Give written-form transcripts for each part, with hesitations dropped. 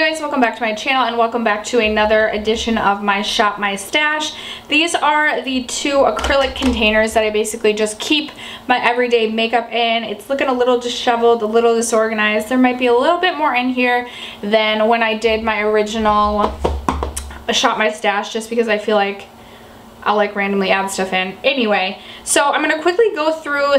guys, welcome back to my channel and welcome back to another edition of my Shop My Stash. These are the two acrylic containers that I basically just keep my everyday makeup in. It's looking a little disheveled, a little disorganized. There might be a little bit more in here than when I did my original Shop My Stash, just because I feel like I'll like randomly add stuff in. Anyway, so I'm going to quickly go through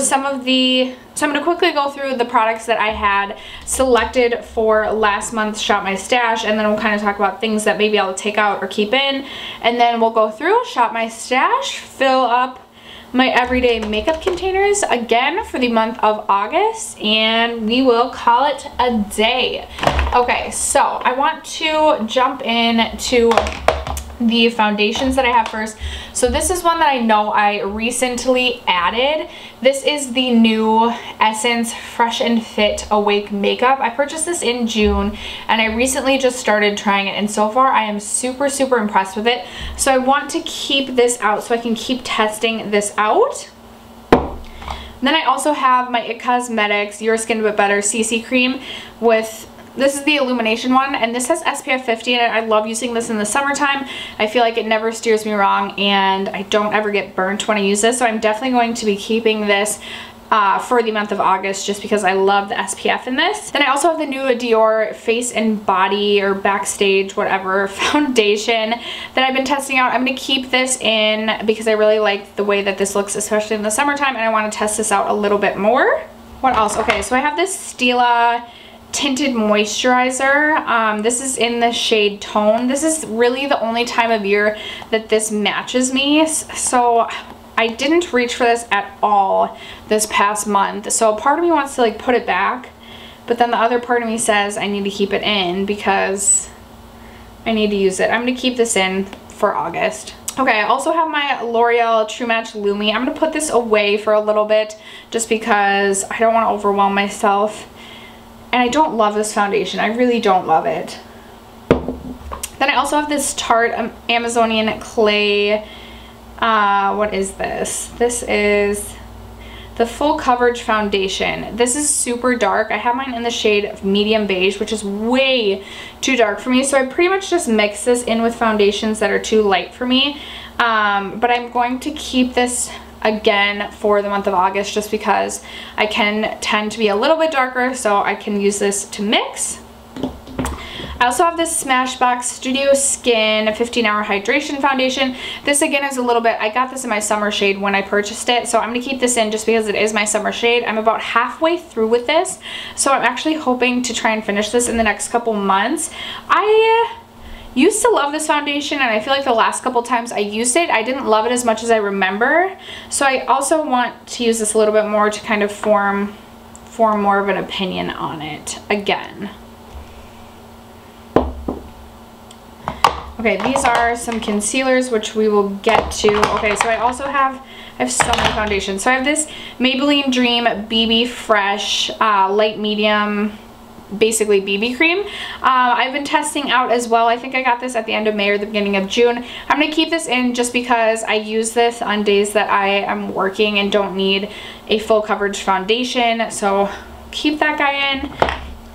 the products that I had selected for last month's Shop My Stash, and then we'll kind of talk about things that maybe I'll take out or keep in, and then we'll go through, shop my stash, fill up my everyday makeup containers again for the month of August, and we will call it a day. Okay, so I want to jump into the foundations that I have first. So this is one that I know I recently added. This is the new Essence Fresh and Fit Awake Makeup. I purchased this in June and I recently just started trying it, and so far I am super impressed with it. So I want to keep this out so I can keep testing this out. Then I also have my IT Cosmetics Your Skin But Better CC Cream with, this is the illumination one, and this has SPF 50 in it. I love using this in the summertime. I feel like it never steers me wrong and I don't ever get burnt when I use this. So I'm definitely going to be keeping this for the month of August just because I love the SPF in this. Then I also have the new Dior Face and Body or Backstage, whatever, foundation that I've been testing out. I'm going to keep this in because I really like the way that this looks, especially in the summertime, and I want to test this out a little bit more. What else? Okay, so I have this Stila tinted moisturizer. This is in the shade Tone. This is really the only time of year that this matches me, so I didn't reach for this at all this past month. So part of me wants to like put it back, but then the other part of me says I need to keep it in because I need to use it. I'm going to keep this in for August. Okay, I also have my L'Oreal True Match Lumi. I'm going to put this away for a little bit just because I don't want to overwhelm myself. And I don't love this foundation. I really don't love it. Then I also have this Tarte Amazonian Clay. What is this? This is the Full Coverage Foundation. This is super dark. I have mine in the shade Medium Beige, which is way too dark for me. So I pretty much just mix this in with foundations that are too light for me. But I'm going to keep this again for the month of August just because I can tend to be a little bit darker, so I can use this to mix. I also have this Smashbox Studio Skin 15-Hour Hydration Foundation. This again is a little bit, I got this in my summer shade when I purchased it, so I'm going to keep this in just because it is my summer shade. I'm about halfway through with this, so I'm actually hoping to try and finish this in the next couple months. I used to love this foundation, and I feel like the last couple times I used it, I didn't love it as much as I remember. So I also want to use this a little bit more to kind of form more of an opinion on it again. Okay, these are some concealers, which we will get to. Okay, so I have so many foundations. So I have this Maybelline Dream BB Fresh light medium, basically BB cream. I've been testing out as well. I think I got this at the end of May or the beginning of June. I'm going to keep this in just because I use this on days that I am working and don't need a full coverage foundation, so keep that guy in.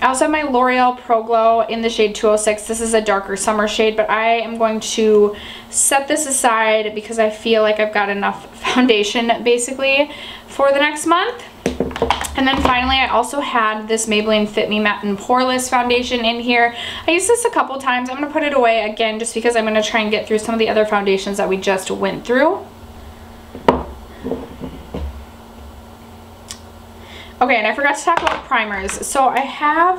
I also have my L'Oreal Pro Glow in the shade 206. This is a darker summer shade, but I am going to set this aside because I feel like I've got enough foundation basically for the next month. And then finally, I also had this Maybelline Fit Me Matte and Poreless foundation in here. I used this a couple times. I'm going to put it away again just because I'm going to try and get through some of the other foundations that we just went through. Okay, and I forgot to talk about primers. So I have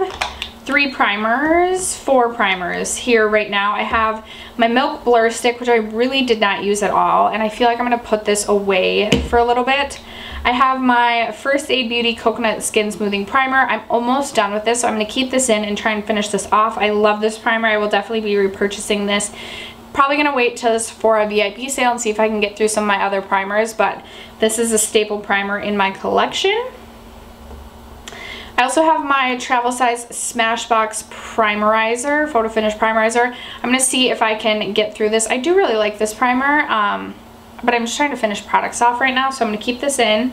four primers here right now. I have my Milk Blur Stick, which I really did not use at all, and I feel like I'm going to put this away for a little bit. I have my First Aid Beauty Coconut Skin Smoothing Primer. I'm almost done with this, so I'm going to keep this in and try and finish this off. I love this primer. I will definitely be repurchasing this. Probably going to wait till this for a VIP sale and see if I can get through some of my other primers, but this is a staple primer in my collection. I also have my travel size Smashbox Primerizer, Photo Finish Primerizer. I'm going to see if I can get through this. I do really like this primer, but I'm just trying to finish products off right now, so I'm going to keep this in.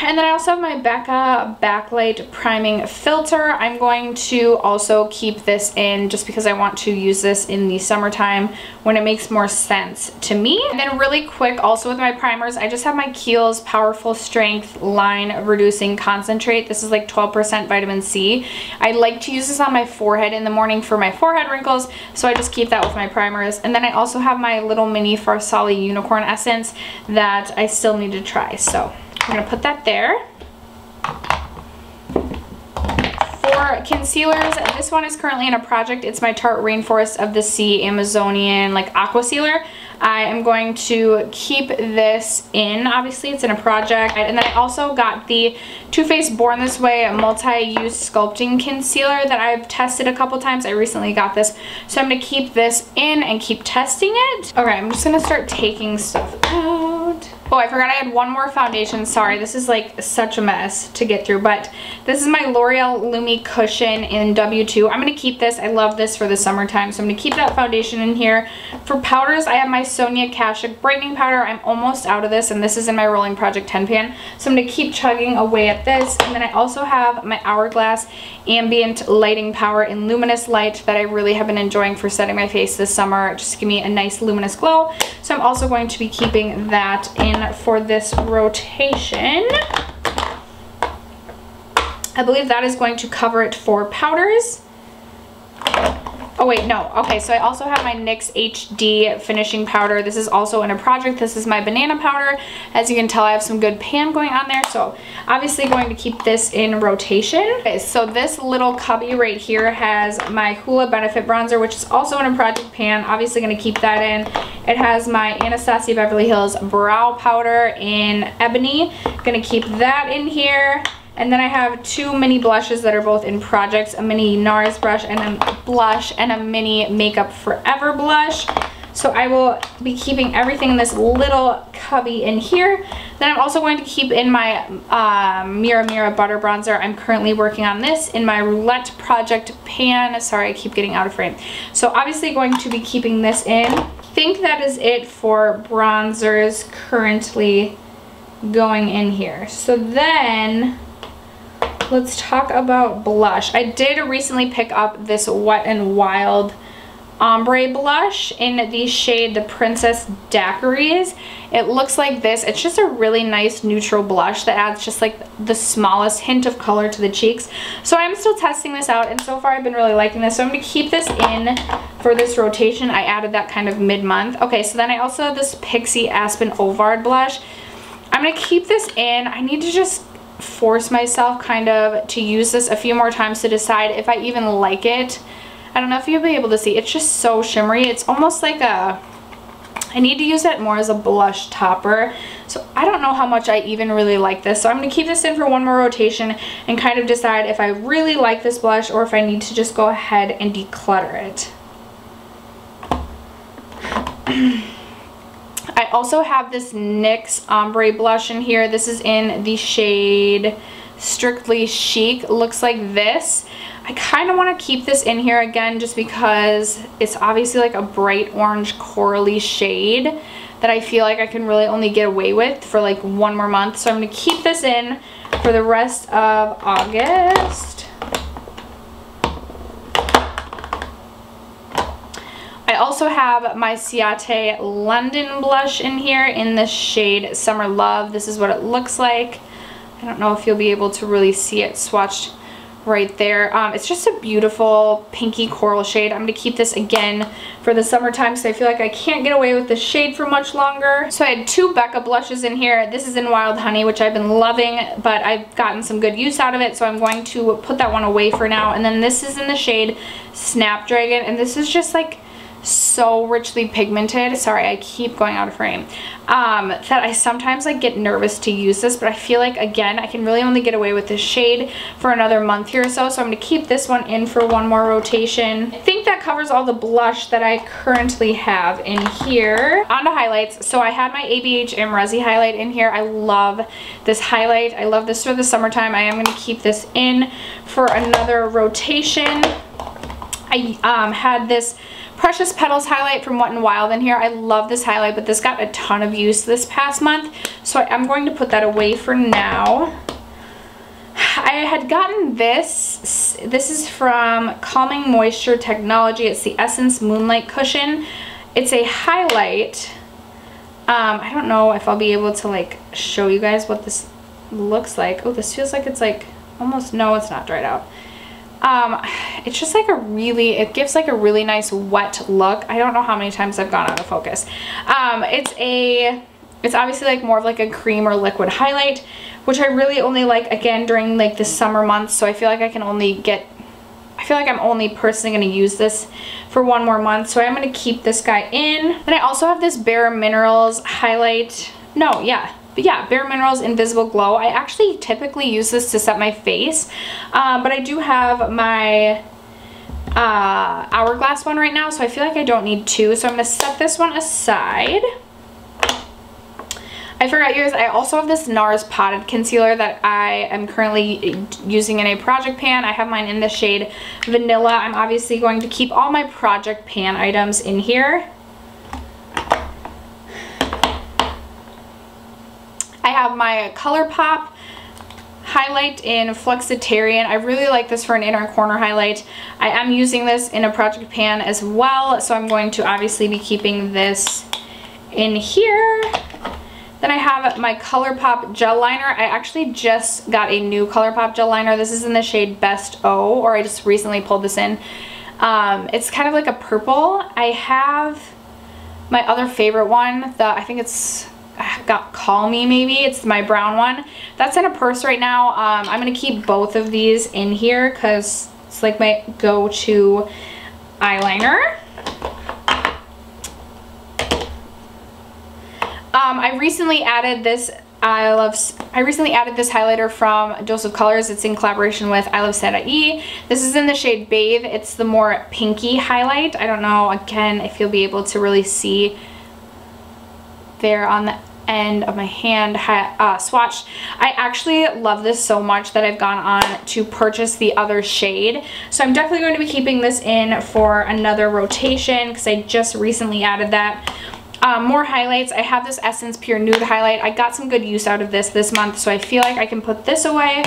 And then I also have my Becca Backlight Priming Filter. I'm going to also keep this in just because I want to use this in the summertime when it makes more sense to me. And then really quick, also with my primers, I just have my Kiehl's Powerful Strength Line Reducing Concentrate. This is like 12% vitamin C. I like to use this on my forehead in the morning for my forehead wrinkles, so I just keep that with my primers. And then I also have my little mini Farsali Unicorn Essence that I still need to try. So I'm gonna put that there. For concealers, this one is currently in a project. It's my Tarte Rainforest of the Sea Amazonian like aqua sealer. I am going to keep this in. Obviously it's in a project. And then I also got the Too Faced Born This Way multi-use sculpting concealer that I've tested a couple times. I recently got this, so I'm gonna keep this in and keep testing it. Okay, I'm just gonna start taking stuff out. Oh, I forgot I had one more foundation. Sorry, this is like such a mess to get through, but this is my L'Oreal Lumi Cushion in W2. I'm gonna keep this. I love this for the summertime, so I'm gonna keep that foundation in here. For powders, I have my Sonia Kashuk Brightening Powder. I'm almost out of this, and this is in my Rolling Project 10 pan, so I'm gonna keep chugging away at this. And then I also have my Hourglass Ambient Lighting Power in Luminous Light that I really have been enjoying for setting my face this summer, just to give me a nice luminous glow. So I'm also going to be keeping that in for this rotation. I believe that is going to cover it for powders. Oh wait, no. Okay, so I also have my NYX HD finishing powder. This is also in a project. This is my banana powder. As you can tell, I have some good pan going on there, so obviously going to keep this in rotation. Okay, so this little cubby right here has my Hoola Benefit Bronzer, which is also in a project pan. Obviously going to keep that in. It has my Anastasia Beverly Hills Brow Powder in Ebony. Going to keep that in here. And then I have two mini blushes that are both in projects, a mini NARS brush and a blush, and a mini Makeup Forever blush. So I will be keeping everything in this little cubby in here. Then I'm also going to keep in my Mira Mira Butter Bronzer. I'm currently working on this in my Roulette Project pan. Sorry, I keep getting out of frame. So obviously going to be keeping this in. I think that is it for bronzers currently going in here. So then let's talk about blush. I did recently pick up this Wet n Wild ombre blush in the shade the Princess Daiquiris. It looks like this. It's just a really nice neutral blush that adds just like the smallest hint of color to the cheeks. So I'm still testing this out, and so far I've been really liking this. So I'm going to keep this in for this rotation. I added that kind of mid-month. Okay, so then I also have this Pixie Aspen Ovard blush. I'm going to keep this in. I need to just force myself kind of to use this a few more times to decide if I even like it. I don't know if you'll be able to see. It's just so shimmery. It's almost like a, I need to use it more as a blush topper. So I don't know how much I even really like this. So I'm going to keep this in for one more rotation and kind of decide if I really like this blush or if I need to just go ahead and declutter it. I also have this NYX ombre blush in here. This is in the shade Strictly Chic. It looks like this. I kind of want to keep this in here again just because it's obviously like a bright orange corally shade that I feel like I can really only get away with for like one more month. So I'm going to keep this in for the rest of August. I also have my Ciate London blush in here in the shade Summer Love. This is what it looks like. I don't know if you'll be able to really see it swatched right there. It's just a beautiful pinky coral shade. I'm going to keep this again for the summertime because I feel like I can't get away with this shade for much longer. So I had two Becca blushes in here. This is in Wild Honey, which I've been loving, but I've gotten some good use out of it, so I'm going to put that one away for now. And then this is in the shade Snapdragon, and this is just like so richly pigmented. Sorry, I keep going out of frame. That I sometimes like get nervous to use this, but I feel like again I can really only get away with this shade for another month here or so. So I'm going to keep this one in for one more rotation. I think that covers all the blush that I currently have in here. On to highlights. So I had my ABH Resi highlight in here. I love this highlight. I love this for the summertime. I am going to keep this in for another rotation. I had this Precious Petals highlight from Wet n Wild in here. I love this highlight, but this got a ton of use this past month, so I'm going to put that away for now. I had gotten this. This is from Calming Moisture Technology. It's the Essence Moonlight Cushion. It's a highlight. I don't know if I'll be able to like show you guys what this looks like. Oh, this feels like it's like almost, no, it's not dried out. It's just like it gives like a really nice wet look. I don't know how many times I've gone out of focus. It's obviously like more of like a cream or liquid highlight, which I really only like, again, during like the summer months. So I feel like I feel like I'm only personally going to use this for one more month. So I'm going to keep this guy in. Then I also have this Bare Minerals highlight. Bare Minerals Invisible Glow. I actually typically use this to set my face, but I do have my Hourglass one right now, so I feel like I don't need two. So I'm going to set this one aside. I forgot, you guys, I also have this NARS Potted Concealer that I am currently using in a project pan. I have mine in the shade Vanilla. I'm obviously going to keep all my project pan items in here. I have my ColourPop highlight in Flexitarian. I really like this for an inner corner highlight. I am using this in a project pan as well, so I'm going to obviously be keeping this in here. Then I have my ColourPop gel liner. I actually just got a new ColourPop gel liner. This is in the shade Best O, or I just recently pulled this in. It's kind of like a purple. I have my other favorite one, I think it's got Call Me maybe. It's my brown one. That's in a purse right now. I'm going to keep both of these in here because it's like my go-to eyeliner. I recently added this highlighter from Dose of Colors. It's in collaboration with I Love Santa E. This is in the shade Bathe. It's the more pinky highlight. I don't know, again, if you'll be able to really see there on the end of my hand swatch. I actually love this so much that I've gone on to purchase the other shade. So I'm definitely going to be keeping this in for another rotation because I just recently added that. More highlights. I have this Essence Pure Nude highlight. I got some good use out of this month, so I feel like I can put this away.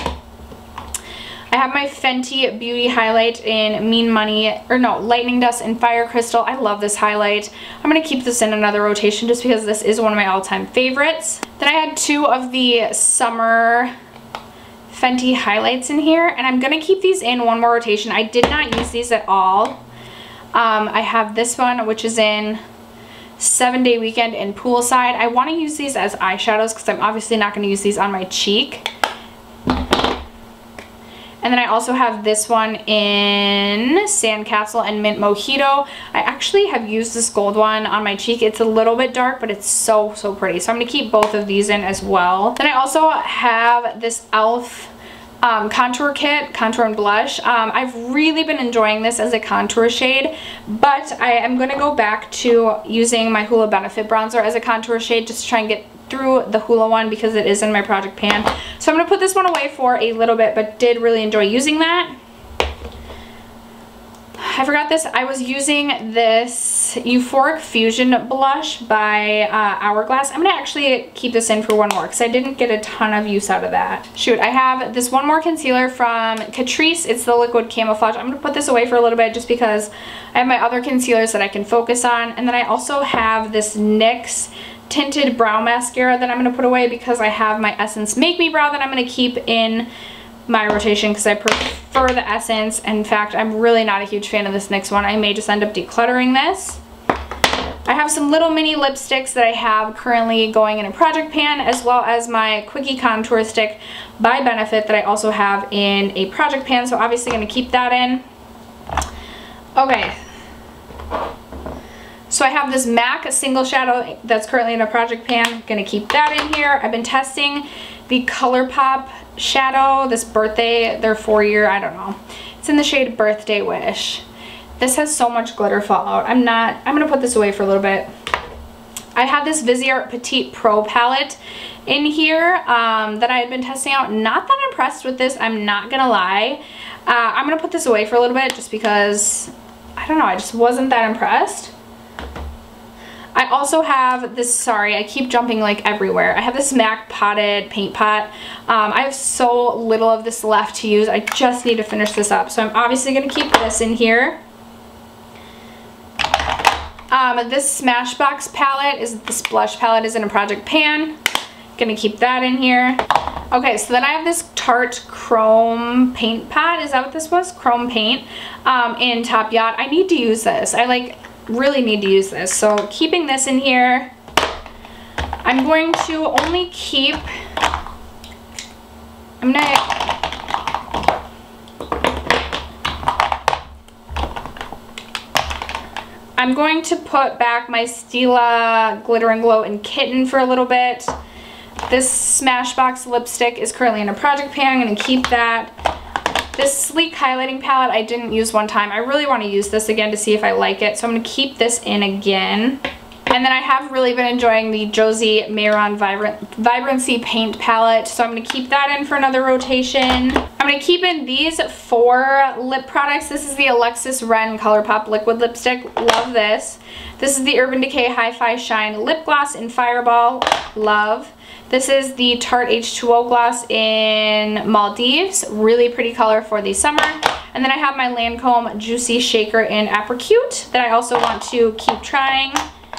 I have my Fenty Beauty highlight in Lightning Dust and Fire Crystal. I love this highlight. I'm going to keep this in another rotation just because this is one of my all-time favorites. Then I had two of the summer Fenty highlights in here, and I'm going to keep these in one more rotation. I did not use these at all. I have this one, which is in 7-Day Weekend and Poolside. I want to use these as eyeshadows because I'm obviously not going to use these on my cheek. And then I also have this one in Sandcastle and Mint Mojito. I actually have used this gold one on my cheek. It's a little bit dark, but it's so pretty. So I'm going to keep both of these in as well. Then I also have this e.l.f. contour kit, contour and blush. I've really been enjoying this as a contour shade, but I am going to go back to using my Hoola Benefit bronzer as a contour shade just to try and get through the Hoola one because it is in my project pan. So I'm going to put this one away for a little bit, but did really enjoy using that. I forgot this. I was using this Euphoric Fusion blush by Hourglass. I'm going to actually keep this in for one more because I didn't get a ton of use out of that. Shoot, I have this one more concealer from Catrice. It's the Liquid Camouflage. I'm going to put this away for a little bit just because I have my other concealers that I can focus on. And then I also have this NYX Tinted Brow Mascara that I'm going to put away because I have my Essence Make Me Brow that I'm going to keep in my rotation because I prefer the Essence. In fact, I'm really not a huge fan of this NYX one. I may just end up decluttering this. I have some little mini lipsticks that I have currently going in a project pan, as well as my Quickie Contour Stick by Benefit that I also have in a project pan, so obviously going to keep that in. Okay. So I have this MAC single shadow that's currently in a project pan. I'm going to keep that in here. I've been testing the ColourPop shadow, this birthday, their 4-year, I don't know. It's in the shade Birthday Wish. This has so much glitter fallout. I'm going to put this away for a little bit. I have this Viseart Petite Pro palette in here that I had been testing out. Not that impressed with this, I'm not going to lie. I'm going to put this away for a little bit just because I don't know, I just wasn't that impressed. I also have this, sorry, I keep jumping like everywhere. I have this MAC potted paint pot. I have so little of this left to use. I just need to finish this up. So I'm obviously gonna keep this in here. This Smashbox palette, this blush palette is in a project pan. Gonna keep that in here. Okay, so then I have this Tarte Chrome paint pot. Is that what this was? Chrome paint in Top Yacht. I need to use this. I like really need to use this. So keeping this in here. I'm going to only keep, I'm going to put back my Stila Glitter and Glow and Kitten for a little bit. This Smashbox lipstick is currently in a project pan. I'm going to keep that. This Sleek highlighting palette I didn't use one time. I really want to use this again to see if I like it. So I'm going to keep this in again. And then I have really been enjoying the Josie Mayron Vibrancy paint palette. So I'm going to keep that in for another rotation. I'm going to keep in these 4 lip products. This is the Alexis Ren ColourPop Liquid Lipstick. Love this. This is the Urban Decay Hi-Fi Shine Lip Gloss in Fireball. Love. This is the Tarte H2O Gloss in Maldives. Really pretty color for the summer. And then I have my Lancome Juicy Shaker in Apricot that I also want to keep trying.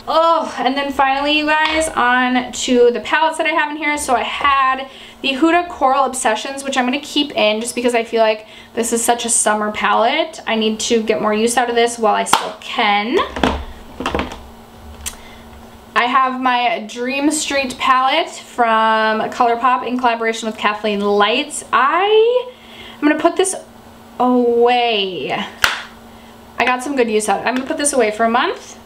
Oh, and then finally, you guys, on to the palettes that I have in here. So I had the Huda Coral Obsessions, which I'm going to keep in just because I feel like this is such a summer palette. I need to get more use out of this while I still can. I have my Dream Street palette from ColourPop in collaboration with Kathleen Lights. I'm going to put this away. I got some good use out of it. I'm going to put this away for a month.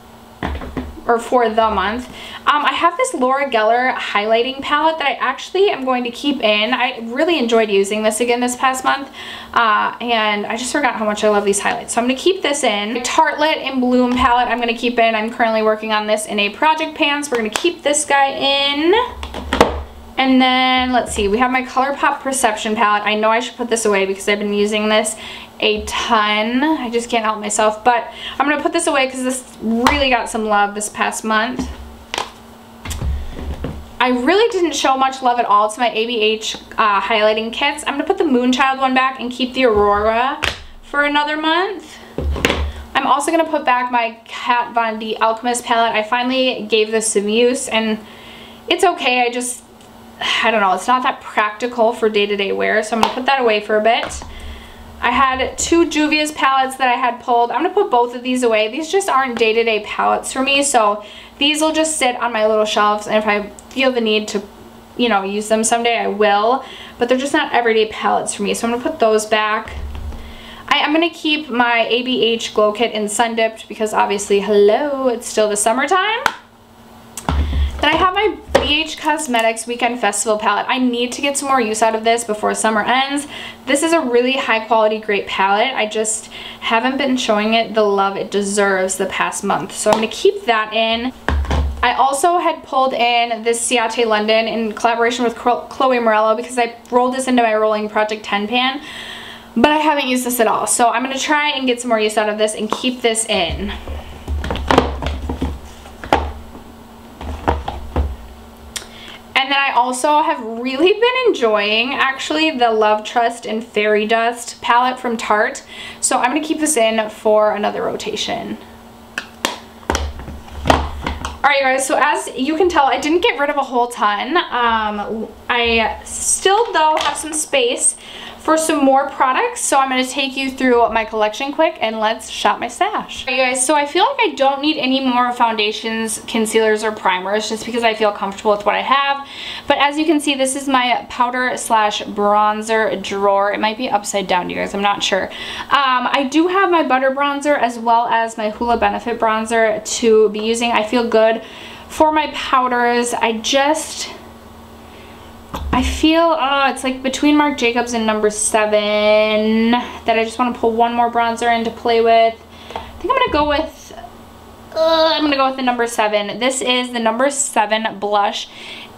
Or for the month. I have this Laura Geller highlighting palette that I actually am going to keep in. I really enjoyed using this again this past month. And I just forgot how much I love these highlights. So I'm going to keep this in. My Tartelette in Bloom palette I'm going to keep in. I'm currently working on this in a project pan. So we're going to keep this guy in. And then, let's see, we have my ColourPop Perception palette. I know I should put this away because I've been using this a ton. I just can't help myself. But I'm going to put this away because this really got some love this past month. I really didn't show much love at all to my ABH highlighting kits. I'm going to put the Moonchild one back and keep the Aurora for another month. I'm also going to put back my Kat Von D Alchemist palette. I finally gave this some use and it's okay. I don't know, it's not that practical for day-to-day wear, so I'm going to put that away for a bit. I had 2 Juvia's palettes that I had pulled. I'm going to put both of these away. These just aren't day-to-day palettes for me, so these will just sit on my little shelves, and if I feel the need to, you know, use them someday, I will. But they're just not everyday palettes for me, so I'm going to put those back. I'm going to keep my ABH Glow Kit in Sun Dipped because obviously, hello, it's still the summertime. Then I have my BH Cosmetics Weekend Festival palette. I need to get some more use out of this before summer ends. This is a really high quality, great palette. I just haven't been showing it the love it deserves the past month. So I'm going to keep that in. I also had pulled in this Ciate London in collaboration with Chloe Morello because I rolled this into my Rolling Project 10 pan. But I haven't used this at all. So I'm going to try and get some more use out of this and keep this in. And then I also have really been enjoying actually the Love Trust and Fairy Dust palette from Tarte. So I'm going to keep this in for another rotation. Alright guys, so as you can tell, I didn't get rid of a whole ton. I still though have some space for some more products, so I'm going to take you through my collection quick and let's shop my stash. Alright guys, so I feel like I don't need any more foundations, concealers, or primers just because I feel comfortable with what I have. But as you can see, this is my powder slash bronzer drawer. It might be upside down, you guys, I'm not sure. I do have my butter bronzer as well as my Hoola Benefit bronzer to be using. I feel good for my powders. I feel, it's like between Marc Jacobs and number 7 that I just want to pull one more bronzer in to play with. I think I'm going to go with the number 7. This is the number 7 blush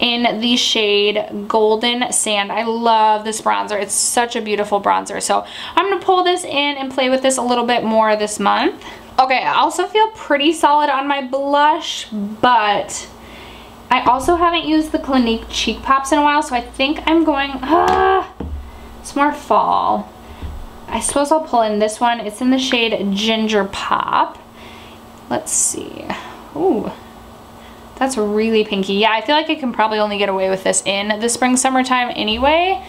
in the shade Golden Sand. I love this bronzer. It's such a beautiful bronzer. So I'm going to pull this in and play with this a little bit more this month. Okay, I also feel pretty solid on my blush, but I also haven't used the Clinique Cheek Pops in a while, so I think I'm going, it's more fall. I suppose I'll pull in this one. It's in the shade Ginger Pop. Let's see. Ooh, that's really pinky. Yeah, I feel like I can probably only get away with this in the spring, summertime anyway.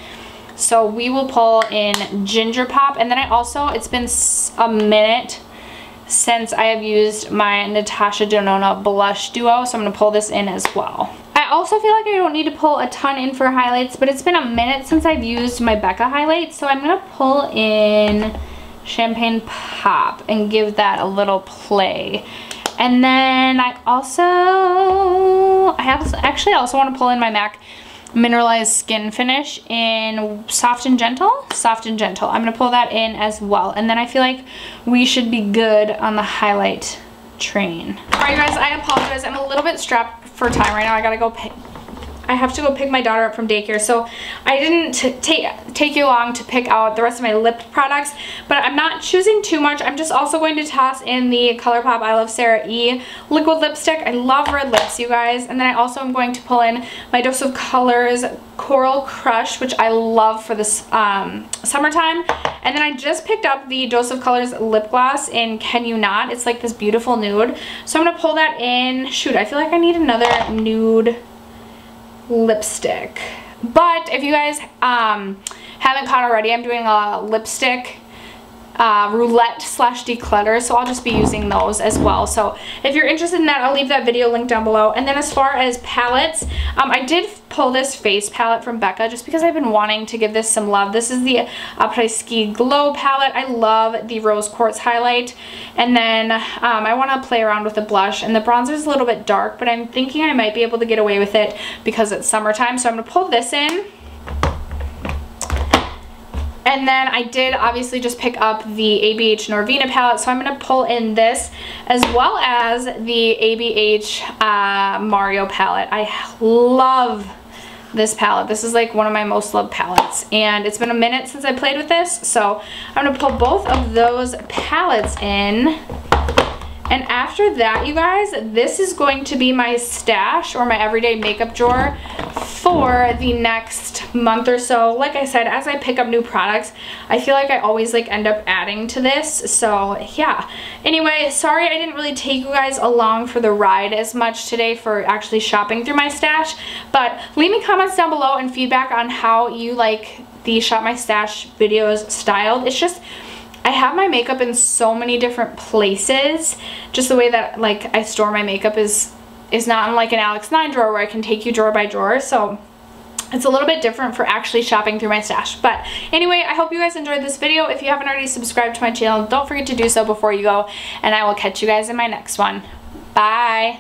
So we will pull in Ginger Pop. And then I also, it's been a minute since I have used my Natasha Denona Blush Duo, so I'm going to pull this in as well. I also feel like I don't need to pull a ton in for highlights, but it's been a minute since I've used my Becca highlight, so I'm going to pull in Champagne Pop and give that a little play. And then I actually also want to pull in my MAC Mineralized Skin Finish in Soft and Gentle. Soft and Gentle. I'm going to pull that in as well. And then I feel like we should be good on the highlight train. Alright guys, I apologize. I'm a little bit strapped for time right now. I have to go pick my daughter up from daycare, so I didn't take you long to pick out the rest of my lip products, but I'm not choosing too much. I'm just also going to toss in the ColourPop I Love Sarah E liquid lipstick. I love red lips, you guys. And then I also am going to pull in my Dose of Colors Coral Crush, which I love for this summertime. And then I just picked up the Dose of Colors lip gloss in Can You Not. It's like this beautiful nude, so I'm going to pull that in. Shoot, I feel like I need another nude lipstick. But if you guys haven't caught already, I'm doing a lipstick roulette / declutter, so I'll just be using those as well. So if you're interested in that, I'll leave that video link down below. And then as far as palettes, I did pull this face palette from Becca just because I've been wanting to give this some love. This is the Après Ski Glow palette. I love the Rose Quartz highlight. And then I want to play around with the blush, and the bronzer is a little bit dark, but I'm thinking I might be able to get away with it because it's summertime. So I'm going to pull this in. And then I did obviously just pick up the ABH Norvina palette, so I'm going to pull in this as well as the ABH Mario palette. I love this palette. This is like one of my most loved palettes, and it's been a minute since I played with this, so I'm going to pull both of those palettes in. And after that, you guys, this is going to be my stash or my everyday makeup drawer for the next month or so. Like I said, as I pick up new products, I feel like I always like end up adding to this. So yeah. Anyway, sorry I didn't really take you guys along for the ride as much today for actually shopping through my stash. But leave me comments down below and feedback on how you like the Shop My Stash videos styled. It's just, I have my makeup in so many different places. Just the way that like I store my makeup is not in like an Alex 9 drawer where I can take you drawer by drawer. So it's a little bit different for actually shopping through my stash. But anyway, I hope you guys enjoyed this video. If you haven't already subscribed to my channel, don't forget to do so before you go. And I will catch you guys in my next one. Bye.